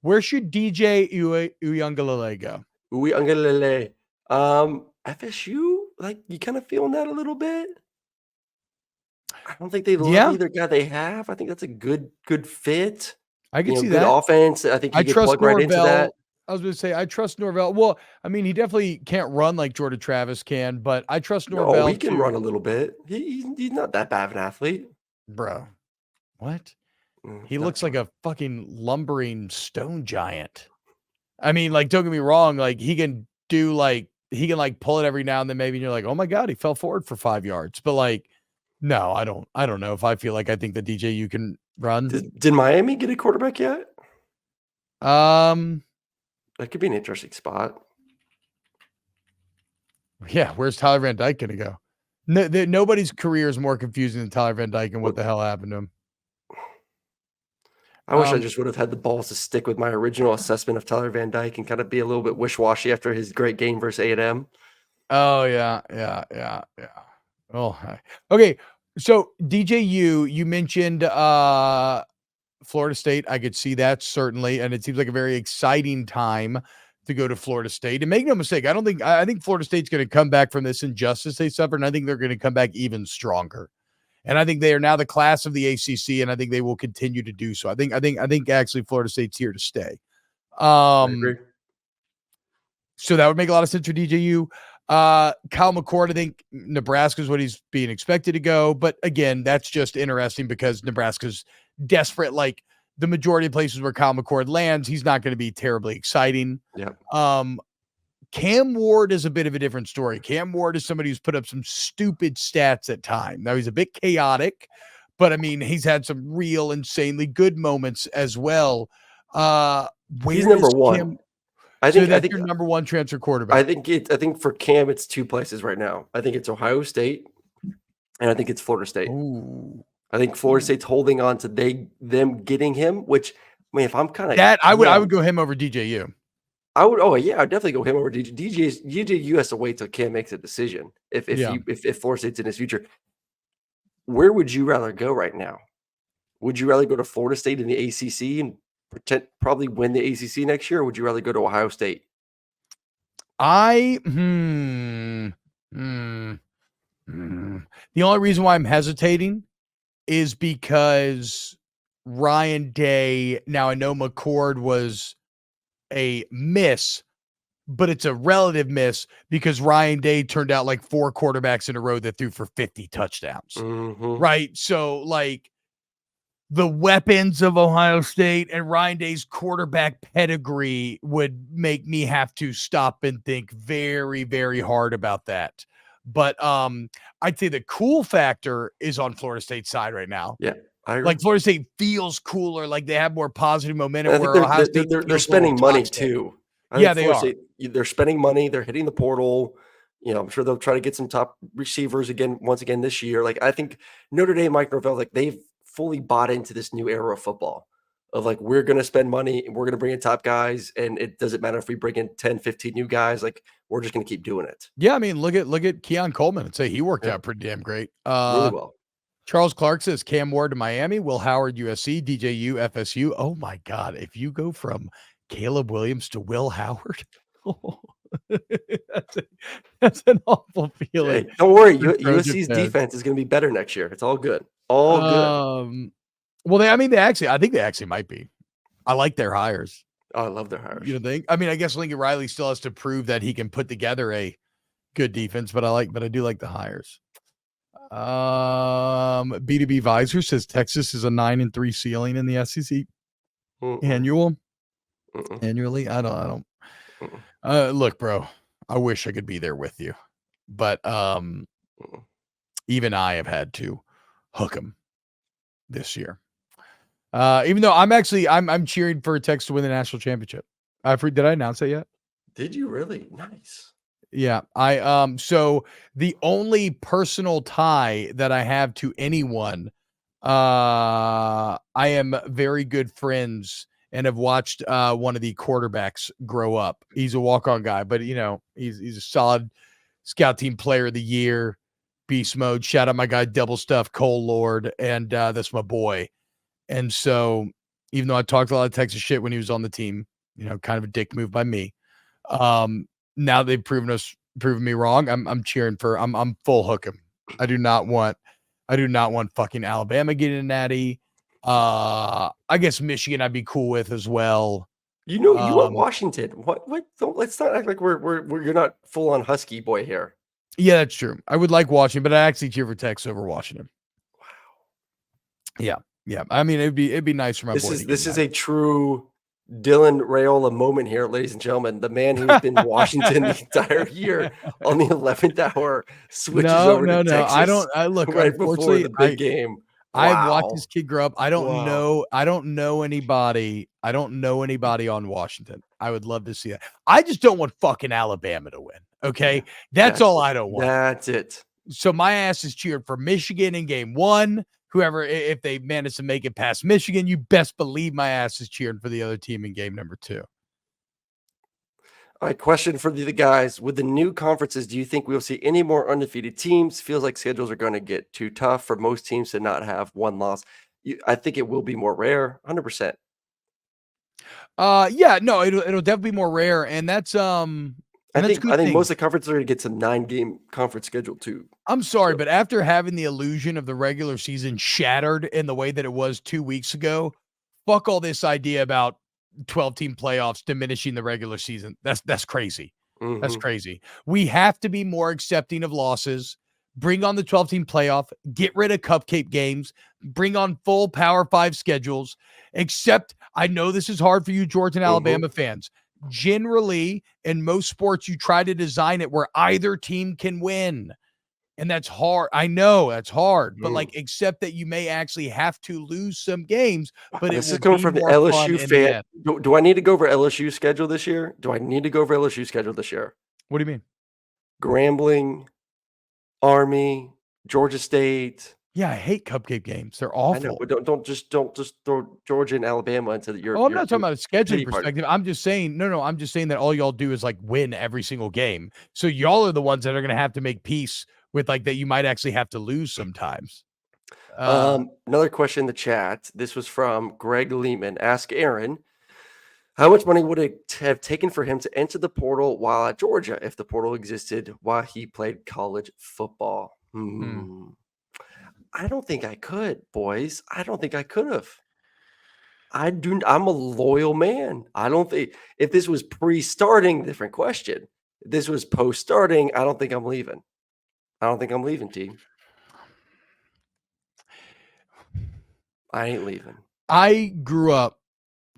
Where should DJ Uiagalelei go? Uiagalelei. FSU, like, you kind of feeling that a little bit? I don't think they love Yeah, either guy they have. I think that's a good fit. I can see Good that. offense. I think I he could trust plug right into that. Norvell. I was going to say, I trust Norvell. Well, I mean, he definitely can't run like Jordan Travis can, but I trust No, he Norvell can run to, a little bit. He's not that bad of an athlete. bro. What? He Not looks like Jordan. a fucking lumbering stone giant. I mean, like, don't get me wrong. Like, he can pull it every now and then maybe. And you're like, oh my God, he fell forward for 5 yards. But like, no, I don't know if I feel like I think the DJU can run. Did Miami get a quarterback yet? Um, That could be an interesting spot. yeah, where's Tyler Van Dyke going to go? Nobody's career is more confusing than Tyler Van Dyke and what the hell happened to him. I wish I just would have had the balls to stick with my original assessment of Tyler Van Dyke and kind of be a little bit wish-washy after his great game versus A&M. Oh, yeah. Oh, okay. So DJU, you mentioned Florida State. I could see that certainly, and it seems like a very exciting time to go to Florida State. And make no mistake, I think Florida State's going to come back from this injustice they suffered, and I think they're going to come back even stronger. And I think they are now the class of the ACC, and I think they will continue to do so. I think actually Florida State's here to stay. I agree. So that would make a lot of sense for DJU. Kyle McCord, I think Nebraska is what he's being expected to go. But again, that's just interesting because Nebraska's desperate. Like the majority of places where Kyle McCord lands, he's not going to be terribly exciting. Yeah. Cam Ward is a bit of a different story. Cam Ward is somebody who's put up some stupid stats at times. Now he's a bit chaotic, but I mean, he's had some real insanely good moments as well. He's number one. I think your number one transfer quarterback. I think for Cam, it's two places right now. I think it's Ohio State, and I think it's Florida State. Ooh. I think Florida State's holding on to them getting him. Which, I mean, if I'm kind of I would go him over DJU. I would. Oh yeah, I'd definitely go him over DJU has to wait till Cam makes a decision. If Florida State's in his future, where would you rather go right now? Would you rather go to Florida State in the ACC and probably win the ACC next year, or would you rather go to Ohio State? The only reason why I'm hesitating is because Ryan Day. Now I know McCord was a miss, but it's a relative miss because Ryan Day turned out like 4 quarterbacks in a row that threw for 50 touchdowns. Mm-hmm. Right. So like the weapons of Ohio State and Ryan Day's quarterback pedigree would make me have to stop and think very, very hard about that. But I'd say the cool factor is on Florida State's side right now. Yeah. Like Florida State feels cooler, like they have more positive momentum. They're spending money too. Yeah, they are. They're spending money. They're hitting the portal. I'm sure they'll try to get some top receivers once again this year. Like I think Notre Dame, Mike Norvell, like they've fully bought into this new era of football. Of like we're going to spend money and we're going to bring in top guys, and it doesn't matter if we bring in 10, 15 new guys. Like we're just going to keep doing it. Yeah, I mean, look at Keon Coleman and say he worked out pretty damn great. Really well. Charles Clark says Cam Ward to Miami, Will Howard USC, DJU FSU. Oh my God. If you go from Caleb Williams to Will Howard, that's an awful feeling. Hey, don't worry. USC's defense is going to be better next year. It's all good. All good. Well, I think they actually might be. I like their hires. Oh, I love their hires. You think? I mean, I guess Lincoln Riley still has to prove that he can put together a good defense, but I do like the hires. B2B Visor says Texas is a 9-3 ceiling in the SEC annually. I don't. Look, bro, I wish I could be there with you, but even I have had to hook them this year. Even though I'm cheering for Texas to win the national championship. Did I announce that yet? Did you really? Nice. Yeah, so the only personal tie that I have to anyone, I am very good friends and have watched one of the quarterbacks grow up. He's a walk-on guy, but he's a solid scout team player of the year, beast mode. Shout out my guy Double Stuff Cole Lord, and that's my boy. And so even though I talked a lot of Texas shit when he was on the team. Kind of a dick move by me. Now they've proven me wrong. I'm cheering for. I'm full hook him. I do not want fucking Alabama getting a natty. I guess Michigan I'd be cool with as well. You want Washington. What? Let's not act like you're not full on Husky boy here. Yeah, that's true. I would like Washington, but I actually cheer for Texas over Washington. Wow. Yeah. I mean, it'd be nice for my boy. This is a true Dylan Raiola moment here, ladies and gentlemen. The man who's been Washington the entire year on the 11th hour switches over to Texas. I look right before the big game. Wow. I've watched this kid grow up. I don't know anybody. I don't know anybody on Washington. I would love to see that. I just don't want fucking Alabama to win. Okay. That's all I don't want. That's it. So my ass is cheered for Michigan in game 1. Whoever, if they manage to make it past Michigan, you best believe my ass is cheering for the other team in game number 2. All right, question for the guys. With the new conferences, do you think we'll see any more undefeated teams? Feels like schedules are going to get too tough for most teams to not have one loss. I think it will be more rare, 100%. Yeah, no, it'll definitely be more rare, and that's I think most of the conferences are going to get some 9-game conference schedule too. I'm sorry, but after having the illusion of the regular season shattered in the way that it was 2 weeks ago, fuck all this idea about 12-team playoffs diminishing the regular season. That's crazy. Mm-hmm. That's crazy. We have to be more accepting of losses. Bring on the 12-team playoff. Get rid of cupcake games. Bring on full Power 5 schedules. Except, I know this is hard for you Georgia and Alabama fans. Generally, in most sports, you try to design it where either team can win. And that's hard. I know that's hard, but except that you may actually have to lose some games. But this is coming from the LSU fan. Do I need to go over LSU schedule this year? What do you mean? Grambling, Army, Georgia State. Yeah, I hate cupcake games. They're awful. I know, but don't just throw Georgia and Alabama into your. I'm not talking about a scheduling perspective. I'm just saying, I'm just saying that all y'all do is win every single game. So y'all are the ones that are going to have to make peace with that you might actually have to lose sometimes. Another question in the chat. This was from Greg Lehman. Ask Aaron, how much money would it have taken for him to enter the portal while at Georgia if the portal existed while he played college football? I don't think I could, boys. I don't think I could have. I'm a loyal man. I don't think if this was pre-starting, different question. If this was post-starting, I don't think I'm leaving. T. I ain't leaving. I grew up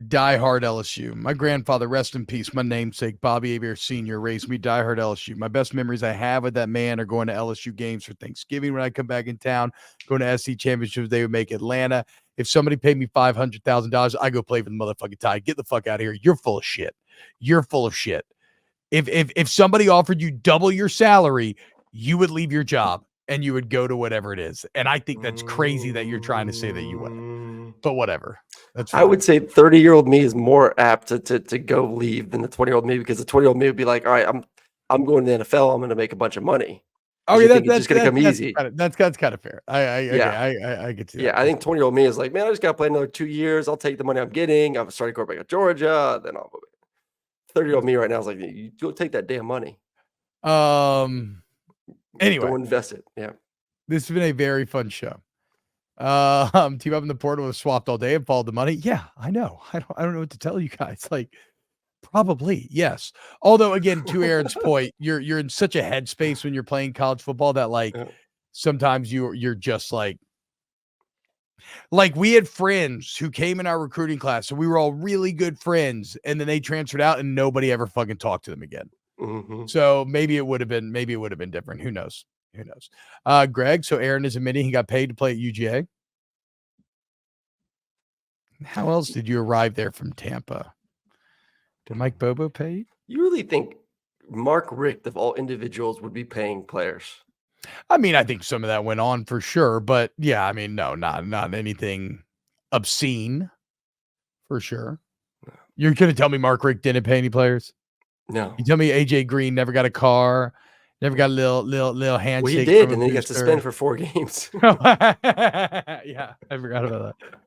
diehard LSU. My grandfather, rest in peace, my namesake, Bobby Hebert Sr., raised me diehard LSU. My best memories I have with that man are going to LSU games for Thanksgiving when I come back in town, going to SC championships. They would make Atlanta. If somebody paid me $500,000, I go play for the motherfucking Tide. Get the fuck out of here. You're full of shit. If somebody offered you double your salary, you would leave your job and you would go to whatever it is. And I think that's crazy that you're trying to say that you would. But whatever. That's fine. I would say 30-year-old me is more apt to go leave than the 20-year-old me, because the 20-year-old me would be like, all right, I'm going to the NFL. I'm going to make a bunch of money. Okay, that's just going to come easy. That's kind of fair. I get to that. Yeah, I think 20-year-old me is like, man, I just got to play another 2 years. I'll take the money I'm getting. I'm starting quarterback at Georgia. Then I'll move it. 30-year-old me right now is like, you go take that damn money. Anyway, go invest it. Yeah. This has been a very fun show. T-Bob in the portal was swapped all day and followed the money. Yeah, I know. I don't know what to tell you guys. Probably, yes. Although, again, to Aaron's point, you're in such a headspace when you're playing college football that sometimes you're just like we had friends who came in our recruiting class, so we were all really good friends, and then they transferred out and nobody ever fucking talked to them again. So maybe it would have been different. Who knows? Greg, so Aaron is admitting he got paid to play at UGA. How else did you arrive there from Tampa? Did Mike Bobo pay you? You really think Mark Richt, of all individuals, would be paying players? I mean, I think some of that went on for sure, but yeah, I mean, no, not anything obscene for sure. You're going to tell me Mark Richt didn't pay any players? No. You tell me AJ Green never got a car, never got a little handshake. Well, he did, and then he got suspended for 4 games. Yeah, I forgot about that.